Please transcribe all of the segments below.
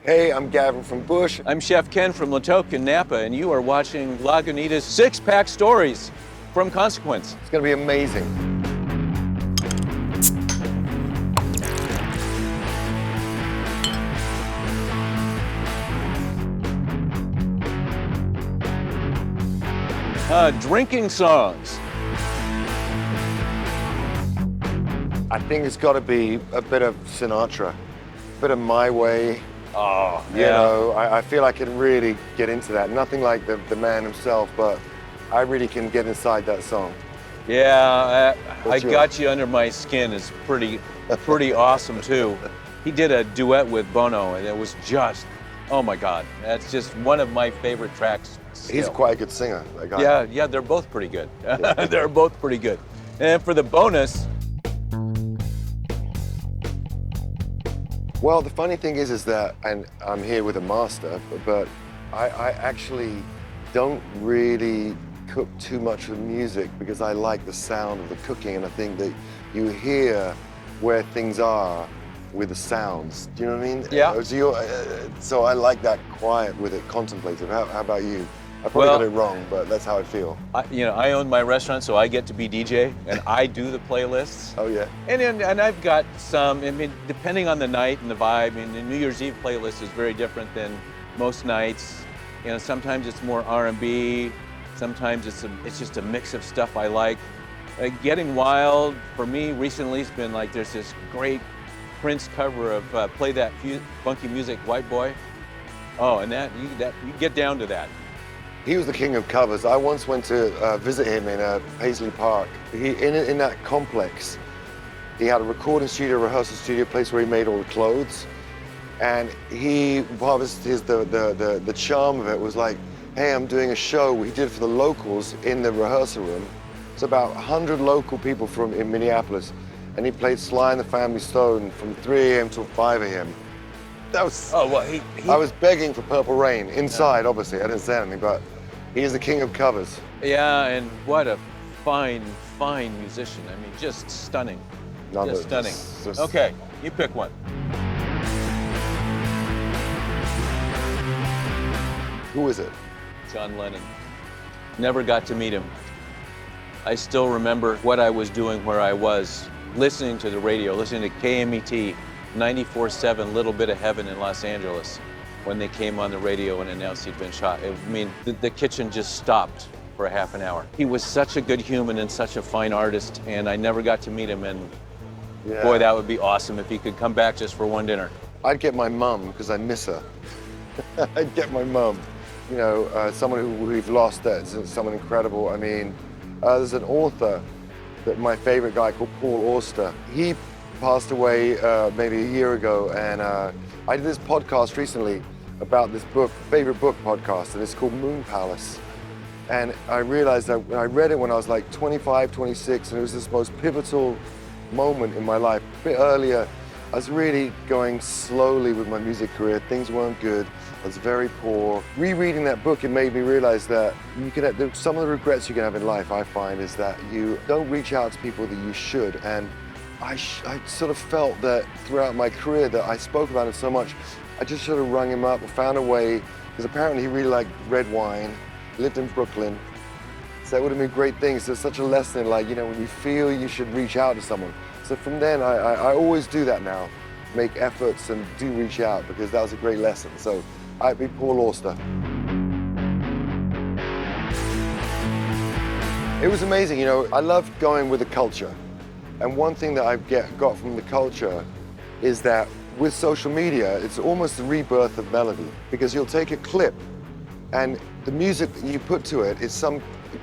Hey, I'm Gavin from Bush. I'm Chef Ken from Toque Napa, and you are watching Lagunitas Six-Pack Stories from Consequence. It's gonna be amazing. Drinking songs. I think it's gotta be a bit of Sinatra, a bit of My Way. Oh, yeah. You know, I feel I can really get into that. Nothing like the man himself, but I really can get inside that song. Yeah, I yours? Got You Under My Skin is pretty awesome too. He did a duet with Bono, and it was just, oh my God, that's just one of my favorite tracks. Still. He's quite a good singer, that guy. Yeah, they're both pretty good. They're both pretty good. And for the bonus, well, the funny thing is that, and I'm here with a master, but I actually don't really cook too much with music because I like the sound of the cooking, and I think that you hear where things are with the sounds. Do you know what I mean? Yeah. So I like that quiet with it, contemplative. How about you? I probably got it wrong, but that's how I feel. I own my restaurant, so I get to be DJ, and I do the playlists. Oh yeah. And I've got some. I mean, depending on the night and the vibe. I mean, the New Year's Eve playlist is very different than most nights. You know, sometimes it's more R&B. Sometimes it's just a mix of stuff I like. Getting Wild for me recently has been like there's this great Prince cover of Play That Funky Music, White Boy. Oh, and you get down to that. He was the king of covers. I once went to visit him in Paisley Park. In that complex, he had a recording studio, rehearsal studio, place where he made all the clothes. And part of the charm of it was like, hey, I'm doing a show. We did it for the locals in the rehearsal room. It's about 100 local people in Minneapolis. And he played Sly The Family Stone from 3 a.m. till 5 a.m. That was, oh, well, I was begging for Purple Rain inside, obviously. I didn't say anything, but he's the king of covers. Yeah, and what a fine musician. I mean, just stunning. Just stunning. Okay, you pick one. Who is it? John Lennon. Never got to meet him. I still remember what I was doing where I was, listening to the radio, listening to KMET 94.7 Little Bit of Heaven in Los Angeles when they came on the radio and announced he'd been shot. I mean, the kitchen just stopped for a half an hour. He was such a good human and such a fine artist, and I never got to meet him, and boy, that would be awesome if he could come back just for one dinner. I'd get my mum, because I miss her. I'd get my mum. You know, someone who we've lost, that's someone incredible. I mean, there's an author, my favorite guy called Paul Auster. He passed away maybe a year ago, and I did this podcast recently about this book, favorite book podcast, and it's called Moon Palace. And I realized that I read it when I was like 25, 26, and it was this most pivotal moment in my life. A bit earlier, I was really going slowly with my music career. Things weren't good. I was very poor. Rereading that book, it made me realize that some of the regrets you can have in life, I find, is that you don't reach out to people that you should. And I sort of felt that throughout my career that I spoke about it so much, I just sort of rung him up, found a way, because apparently he really liked red wine, lived in Brooklyn. So that would have been great things. There's such a lesson, like, you know, when you feel you should reach out to someone. So from then, I always do that now, make efforts and do reach out, because that was a great lesson. So I'd be Paul Auster. It was amazing, you know, I love going with the culture. And one thing that I've got from the culture is that with social media, it's almost the rebirth of melody, because you'll take a clip and the music that you put to it is some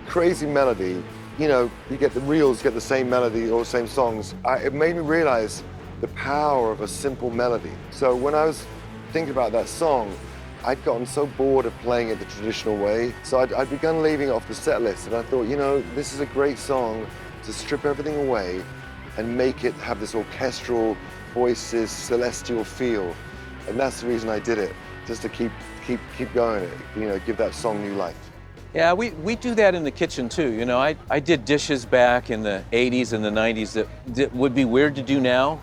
crazy melody. You know, you get the reels, get the same melody or same songs. It made me realize the power of a simple melody. So when I was thinking about that song, I'd gotten so bored of playing it the traditional way. So I'd begun leaving it off the set list, and I thought, you know, this is a great song to strip everything away and make it have this orchestral voices, celestial feel. And that's the reason I did it, just to keep going, you know, give that song new life. Yeah, we do that in the kitchen too. You know, I did dishes back in the 80s and the 90s that would be weird to do now.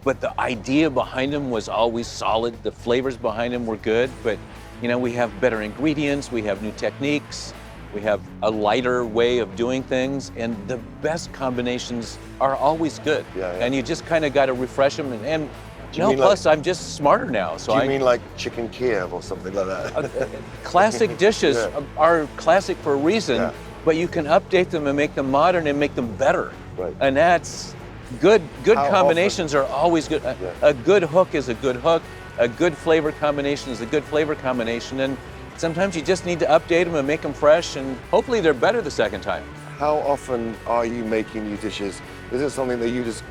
but the idea behind them was always solid. The flavors behind them were good, but you know, we have better ingredients, we have new techniques, we have a lighter way of doing things, and the best combinations are always good. Yeah. And you just kind of got to refresh them. And plus, I'm just smarter now. So do you mean like chicken Kiev or something like that? Classic dishes are classic for a reason, but you can update them and make them modern and make them better. Right. And that's good. Good How combinations often? are always good. A good hook is a good hook. A good flavor combination is a good flavor combination. And sometimes you just need to update them and make them fresh, and hopefully they're better the second time. How often are you making new dishes? Is it something that you just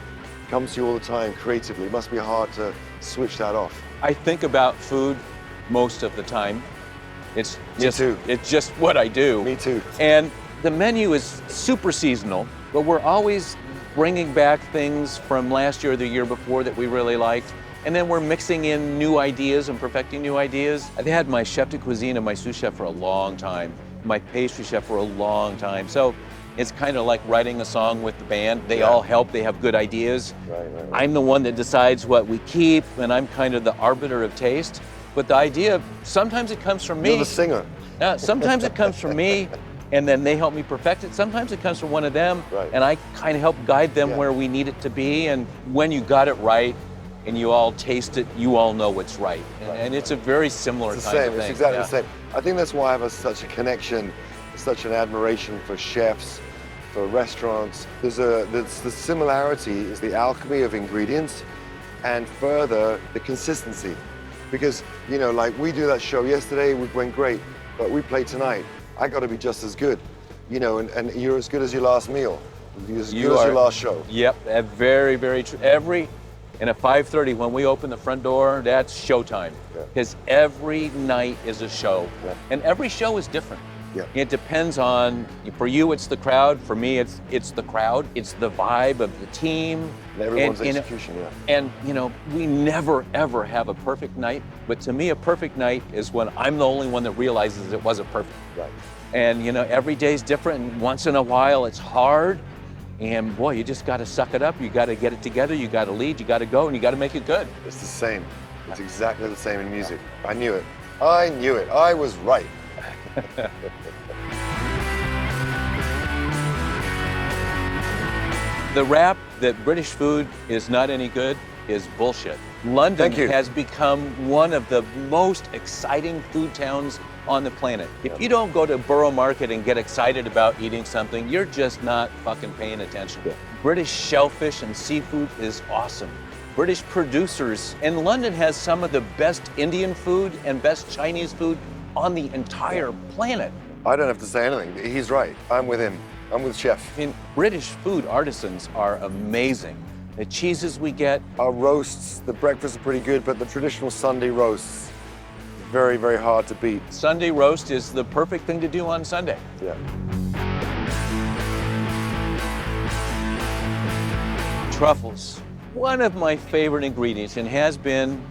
comes to you all the time creatively? It must be hard to switch that off. I think about food most of the time. It's just, Me too. It's just what I do. Me too. And the menu is super seasonal, but we're always bringing back things from last year or the year before that we really liked. And then we're mixing in new ideas and perfecting new ideas. I've had my chef de cuisine and my sous chef for a long time, my pastry chef for a long time. So it's kind of like writing a song with the band. They all help, they have good ideas. Right. I'm the one that decides what we keep, and I'm kind of the arbiter of taste. But the idea, sometimes it comes from me. You're the singer. Sometimes it comes from me, and then they help me perfect it. Sometimes it comes from one of them, and I kind of help guide them where we need it to be. And when you got it right, and you all taste it, you all know what's right. And it's a very similar kind of thing. It's exactly the same. I think that's why I have such a connection, such an admiration for chefs, for restaurants. There's the similarity is the alchemy of ingredients, and further, the consistency. Because, you know, like we do that show yesterday, we went great, but we play tonight. I got to be just as good, you know, and you're as good as your last meal. You're as good as your last show. Yep, very, very true. And at 5:30, when we open the front door, that's showtime. Because every night is a show. And every show is different. It depends on, for you it's the crowd, for me it's the crowd, it's the vibe of the team. And everyone's execution, And you know, we never ever have a perfect night, but to me a perfect night is when I'm the only one that realizes it wasn't perfect. Right. And you know, every day's different, and once in a while it's hard. And boy, you just got to suck it up. You got to get it together. You got to lead. You got to go, and you got to make it good. It's the same. It's exactly the same in music. I knew it. I knew it. I was right. The rap that British food is not any good is bullshit. London has become one of the most exciting food towns on the planet. If you don't go to Borough Market and get excited about eating something, you're just not fucking paying attention. British shellfish and seafood is awesome. British producers, and London has some of the best Indian food and best Chinese food on the entire planet. I don't have to say anything. He's right. I'm with him. I'm with Chef. I mean, British food artisans are amazing. The cheeses we get. Our roasts, the breakfasts are pretty good, but the traditional Sunday roasts, very, very hard to beat. Sunday roast is the perfect thing to do on Sunday. Yeah. Truffles, one of my favorite ingredients, and has been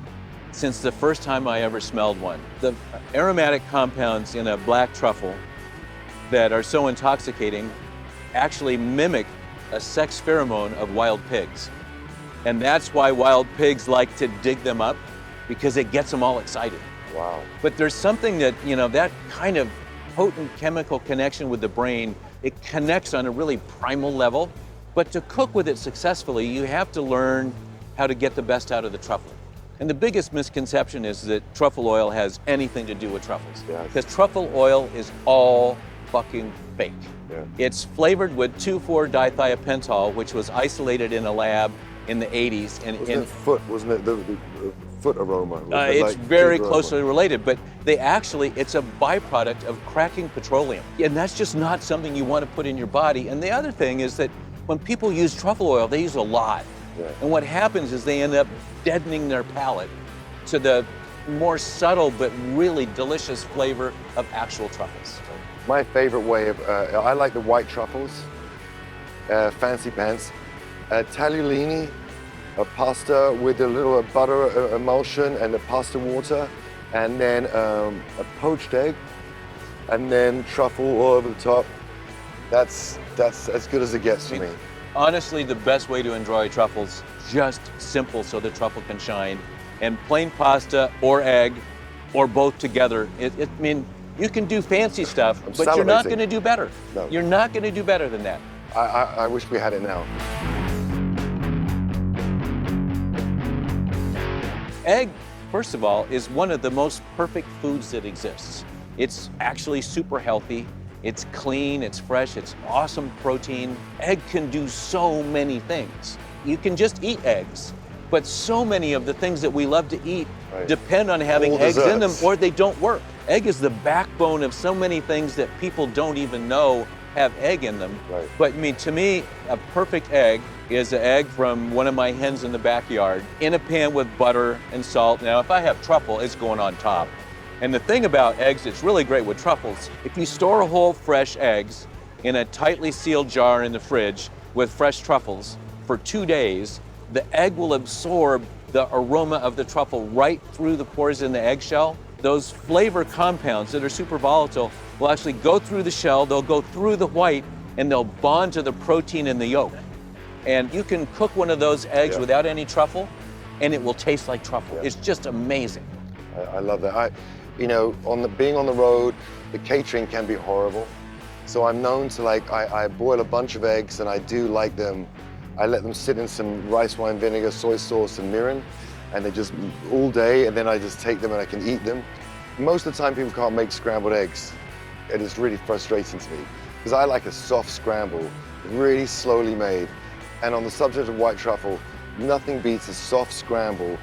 since the first time I ever smelled one. The aromatic compounds in a black truffle that are so intoxicating actually mimic a sex pheromone of wild pigs. And that's why wild pigs like to dig them up, because it gets them all excited. Wow. But there's something that, you know, that kind of potent chemical connection with the brain, it connects on a really primal level. But to cook with it successfully, you have to learn how to get the best out of the truffle. And the biggest misconception is that truffle oil has anything to do with truffles. Because truffle oil is all fucking fake. It's flavored with 2,4-dithiopentol, which was isolated in a lab in the 80s. And wasn't it the foot aroma? It's very closely related, but it's a byproduct of cracking petroleum. And that's just not something you want to put in your body. And the other thing is that when people use truffle oil, they use a lot. And what happens is they end up deadening their palate to the more subtle but really delicious flavor of actual truffles. My favorite way of, I like the white truffles, fancy pants, tagliolini, a pasta with a little butter emulsion and the pasta water, and then a poached egg, and then truffle all over the top. That's as good as it gets for me. Honestly, the best way to enjoy truffles just simple so the truffle can shine. And plain pasta or egg or both together, I mean, you can do fancy stuff, but you're not going to do better. No. You're not going to do better than that. I wish we had it now. Egg, first of all, is one of the most perfect foods that exists. It's actually super healthy. It's clean, it's fresh, it's awesome protein. Egg can do so many things. You can just eat eggs, but so many of the things that we love to eat depend on having eggs in them, or they don't work. Egg is the backbone of so many things that people don't even know have egg in them. Right. But I mean, to me, a perfect egg is an egg from one of my hens in the backyard in a pan with butter and salt. Now, if I have truffle, it's going on top. And the thing about eggs, it's really great with truffles. If you store whole fresh eggs in a tightly sealed jar in the fridge with fresh truffles for 2 days, the egg will absorb the aroma of the truffle right through the pores in the eggshell. Those flavor compounds that are super volatile will actually go through the shell, they'll go through the white, and they'll bond to the protein in the yolk. And you can cook one of those eggs without any truffle, and it will taste like truffle. It's just amazing. I love that. You know, being on the road, the catering can be horrible. So I'm known to I boil a bunch of eggs and I do like them. I let them sit in some rice wine vinegar, soy sauce, and mirin, and they just all day, and then I just take them and I can eat them. Most of the time people can't make scrambled eggs, and it's really frustrating to me because I like a soft scramble, really slowly made. And on the subject of white truffle, nothing beats a soft scramble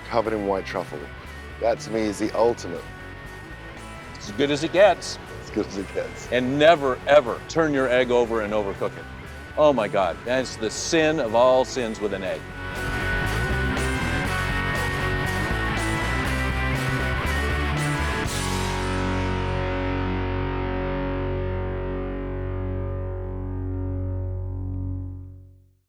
covered in white truffle. That to me is the ultimate. As good as it gets. As good as it gets. And never, ever turn your egg over and overcook it. Oh my God, that's the sin of all sins with an egg.